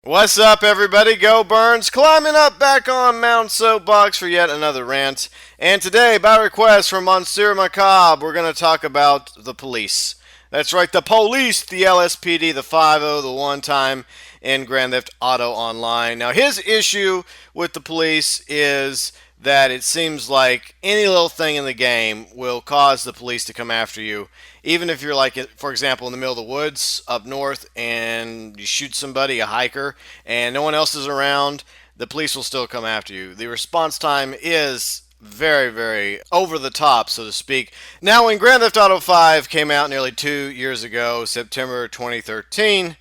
What's up, everybody? GeauxBurns climbing up back on Mount Soapbox for yet another rant. And today, by request from Monsieur Macabre, we're going to talk about the police. That's right, the police, the LSPD, the 5-0, the one time in Grand Theft Auto Online. Now, his issue with the police is that it seems like any little thing in the game will cause the police to come after you. Even if you're like, for example, in the middle of the woods up north and you shoot somebody, a hiker, and no one else is around, the police will still come after you. The response time is very, very over the top, so to speak. Now, when Grand Theft Auto 5 came out nearly 2 years ago, September 2013,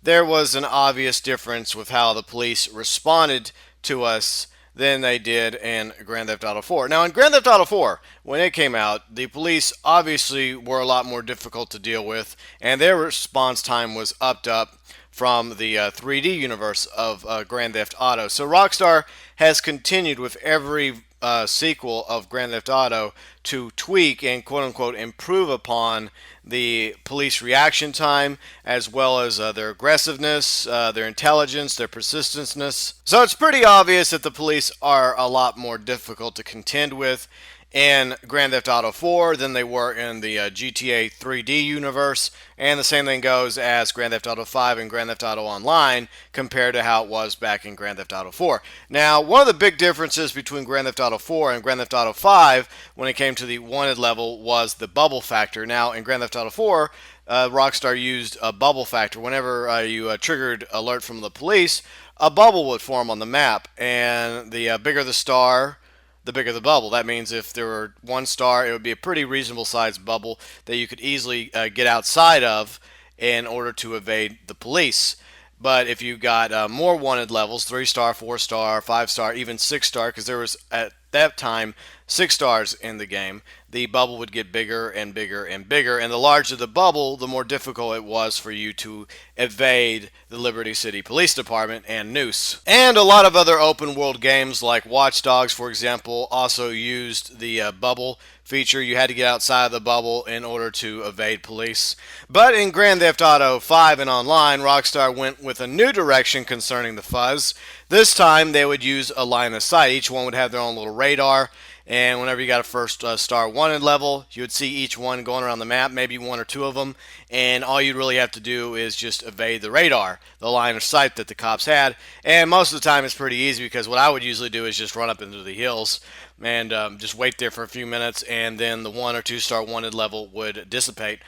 there was an obvious difference with how the police responded to us than they did in Grand Theft Auto 4. Now, in Grand Theft Auto 4, when it came out, the police obviously were a lot more difficult to deal with, and their response time was upped up from the 3D universe of Grand Theft Auto. So Rockstar has continued with every sequel of Grand Theft Auto to tweak and quote unquote improve upon the police reaction time as well as their aggressiveness, their intelligence, their persistenceness. So it's pretty obvious that the police are a lot more difficult to contend with in Grand Theft Auto 4 than they were in the GTA 3D universe, and the same thing goes as Grand Theft Auto 5 and Grand Theft Auto Online compared to how it was back in Grand Theft Auto 4. Now, one of the big differences between Grand Theft Auto 4 and Grand Theft Auto 5 when it came to the wanted level was the bubble factor. Now, in Grand Theft Auto 4, Rockstar used a bubble factor. Whenever you triggered alert from the police, a bubble would form on the map, and the bigger the star, the bigger the bubble. That means if there were one star, it would be a pretty reasonable sized bubble that you could easily get outside of in order to evade the police. But if you got more wanted levels, 3-star, 4-star, 5-star, even 6-star, because there was at that time 6 stars in the game, the bubble would get bigger and bigger and bigger. And the larger the bubble, the more difficult it was for you to evade the Liberty City Police Department and Noose. And a lot of other open world games like Watch Dogs, for example, also used the bubble feature. You had to get outside of the bubble in order to evade police. But in Grand Theft Auto 5 and Online, Rockstar went with a new direction concerning the fuzz. This time they would use a line of sight. Each one would have their own little radar, and whenever you got a first star wanted level, you would see each one going around the map, maybe one or two of them, and all you'd really have to do is just evade the radar, the line of sight that the cops had. And most of the time it's pretty easy, because what I would usually do is just run up into the hills and just wait there for a few minutes, and then the 1 or 2 star wanted level would dissipate.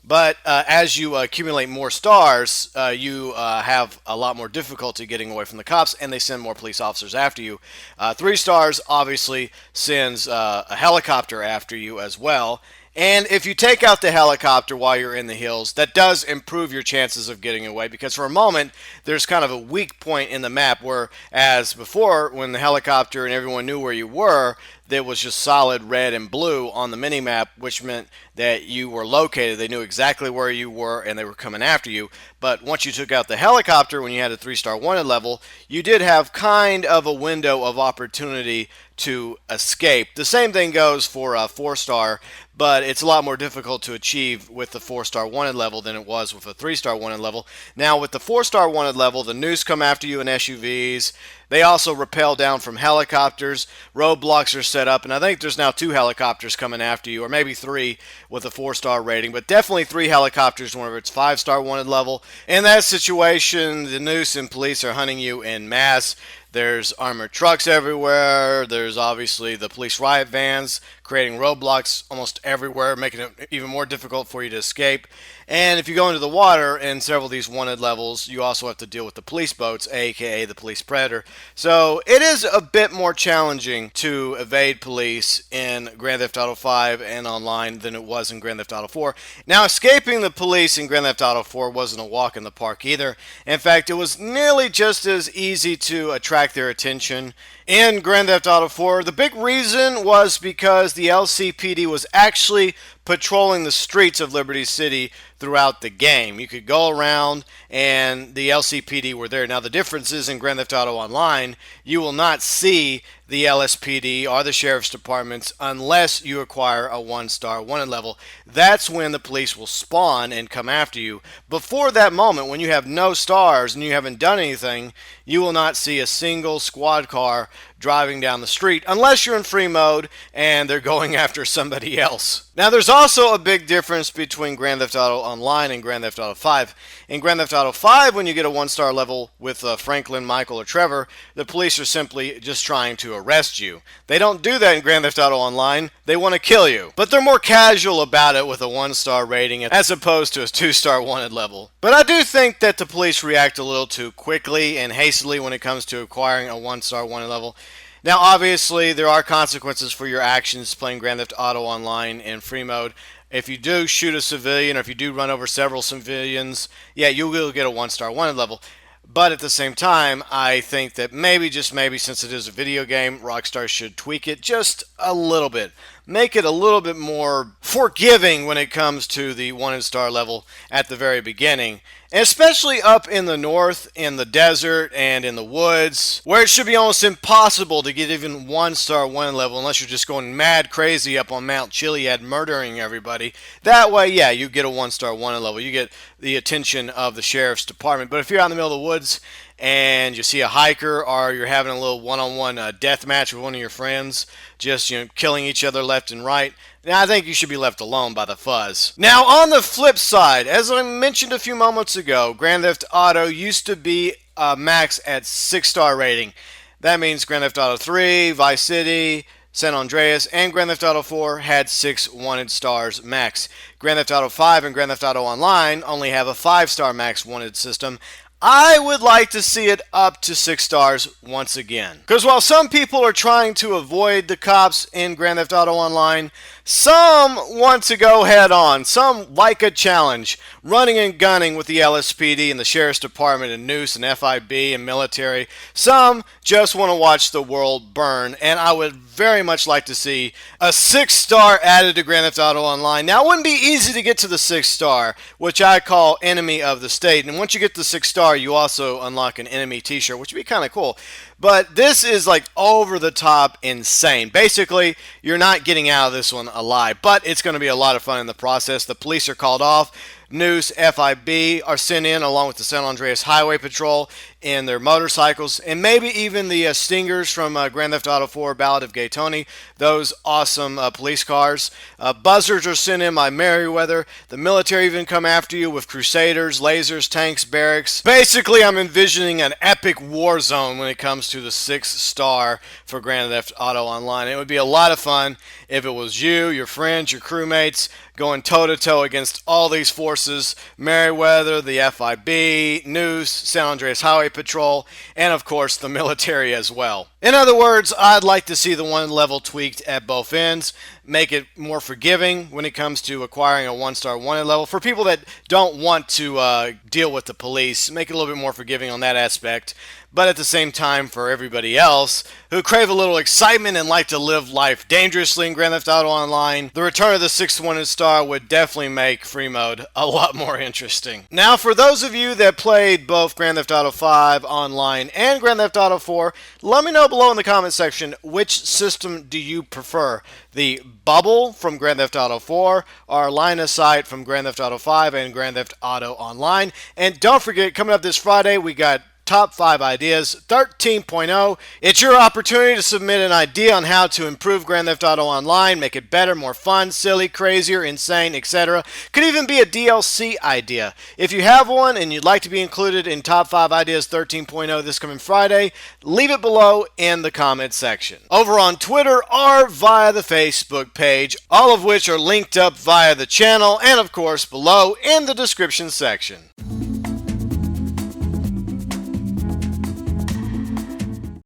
But as you accumulate more stars, you have a lot more difficulty getting away from the cops, and they send more police officers after you. 3 stars obviously sends a helicopter after you as well. And if you take out the helicopter while you're in the hills, that does improve your chances of getting away, because for a moment there's kind of a weak point in the map where, as before, when the helicopter and everyone knew where you were, there was just solid red and blue on the mini-map, which meant that you were located. They knew exactly where you were and they were coming after you. But once you took out the helicopter, when you had a 3-star wanted level, you did have kind of a window of opportunity to escape. The same thing goes for a 4-star, but it's a lot more difficult to achieve with the 4-star wanted level than it was with a 3-star wanted level. Now, with the 4-star wanted level, the Noose come after you in SUVs. They also rappel down from helicopters. Roadblocks are set up, and I think there's now 2 helicopters coming after you, or maybe 3 with a 4-star rating, but definitely 3 helicopters whenever it's 5-star wanted level. In that situation, the Noose and police are hunting you en masse. There's armored trucks everywhere. There's obviously the police riot vans creating roadblocks almost everywhere, making it even more difficult for you to escape. And if you go into the water in several of these wanted levels, you also have to deal with the police boats, aka the police predator. So it is a bit more challenging to evade police in Grand Theft Auto 5 and Online than it was in Grand Theft Auto 4. Now, escaping the police in Grand Theft Auto 4 wasn't a walk in the park either. In fact, it was nearly just as easy to attract their attention in Grand Theft Auto 4. The big reason was because the LCPD was actually patrolling the streets of Liberty City throughout the game. You could go around and the LCPD were there. Now the difference is in Grand Theft Auto Online, you will not see the LSPD or the Sheriff's Departments unless you acquire a 1-star wanted level. That's when the police will spawn and come after you. Before that moment, when you have no stars and you haven't done anything, you will not see a single squad car driving down the street unless you're in free mode and they're going after somebody else. Now there's also a big difference between Grand Theft Auto Online and Grand Theft Auto 5. In Grand Theft Auto 5, when you get a 1-star level with Franklin, Michael, or Trevor, the police are simply just trying to arrest you. They don't do that in Grand Theft Auto Online. They want to kill you. But they're more casual about it with a 1-star rating as opposed to a 2-star wanted level. But I do think that the police react a little too quickly and hastily when it comes to acquiring a 1-star wanted level. Now, obviously, there are consequences for your actions playing Grand Theft Auto Online in free mode. If you do shoot a civilian or if you do run over several civilians, yeah, you will get a 1-star wanted level. But at the same time, I think that maybe, just maybe, since it is a video game, Rockstar should tweak it just a little bit. Make it a little bit more forgiving when it comes to the 1-star level at the very beginning. And especially up in the north, in the desert, and in the woods, where it should be almost impossible to get even 1-star wanted level unless you're just going mad crazy up on Mount Chiliad murdering everybody. That way, yeah, you get a 1-star wanted level. You get the attention of the Sheriff's Department. But if you're out in the middle of the woods and you see a hiker or you're having a little one-on-one death match with one of your friends, just killing each other left and right, now I think you should be left alone by the fuzz. Now on the flip side, as I mentioned a few moments ago, Grand Theft Auto used to be max at 6-star rating. That means Grand Theft Auto 3, Vice City, San Andreas, and Grand Theft Auto 4 had 6 wanted stars max. Grand Theft Auto 5 and Grand Theft Auto Online only have a 5-star max wanted system. I would like to see it up to 6 stars once again. Because while some people are trying to avoid the cops in Grand Theft Auto Online, some want to go head on. Some like a challenge, running and gunning with the LSPD and the Sheriff's Department and Noose and FIB and military. Some just want to watch the world burn, and I would very much like to see a 6-star added to Grand Theft Auto Online. Now, it wouldn't be easy to get to the 6-star, which I call Enemy of the State. And once you get the 6-star, you also unlock an enemy t-shirt, which would be kind of cool. But this is like over the top insane. Basically, you're not getting out of this one alive, but it's going to be a lot of fun in the process. The police are called off. Noose, FIB are sent in along with the San Andreas Highway Patrol in their motorcycles, and maybe even the Stingers from Grand Theft Auto 4 Ballad of Gay Tony, those awesome police cars. Buzzards are sent in by Merriweather. The military even come after you with Crusaders, lasers, tanks, barracks. Basically, I'm envisioning an epic war zone when it comes to the 6-star for Grand Theft Auto Online. It would be a lot of fun if it was you, your friends, your crewmates, going toe-to-toe against all these forces, Merriweather, the FIB, Noose, San Andreas Highway Patrol, and of course the military as well. In other words, I'd like to see the one level tweaked at both ends, make it more forgiving when it comes to acquiring a 1-star wanted level. For people that don't want to deal with the police, make it a little bit more forgiving on that aspect. But at the same time, for everybody else who crave a little excitement and like to live life dangerously in Grand Theft Auto Online, the return of the 6th wanted star would definitely make free mode a lot more interesting. Now, for those of you that played both Grand Theft Auto 5 Online and Grand Theft Auto 4, let me know below in the comment section, which system do you prefer? The bubble from Grand Theft Auto 4 or line of sight from Grand Theft Auto 5 and Grand Theft Auto Online? And don't forget, coming up this Friday, we got Top 5 Ideas 13.0. It's your opportunity to submit an idea on how to improve Grand Theft Auto Online, make it better, more fun, silly, crazier, insane, etc. Could even be a DLC idea. If you have one and you'd like to be included in Top 5 Ideas 13.0 this coming Friday, leave it below in the comment section. Over on Twitter or via the Facebook page, all of which are linked up via the channel and of course below in the description section.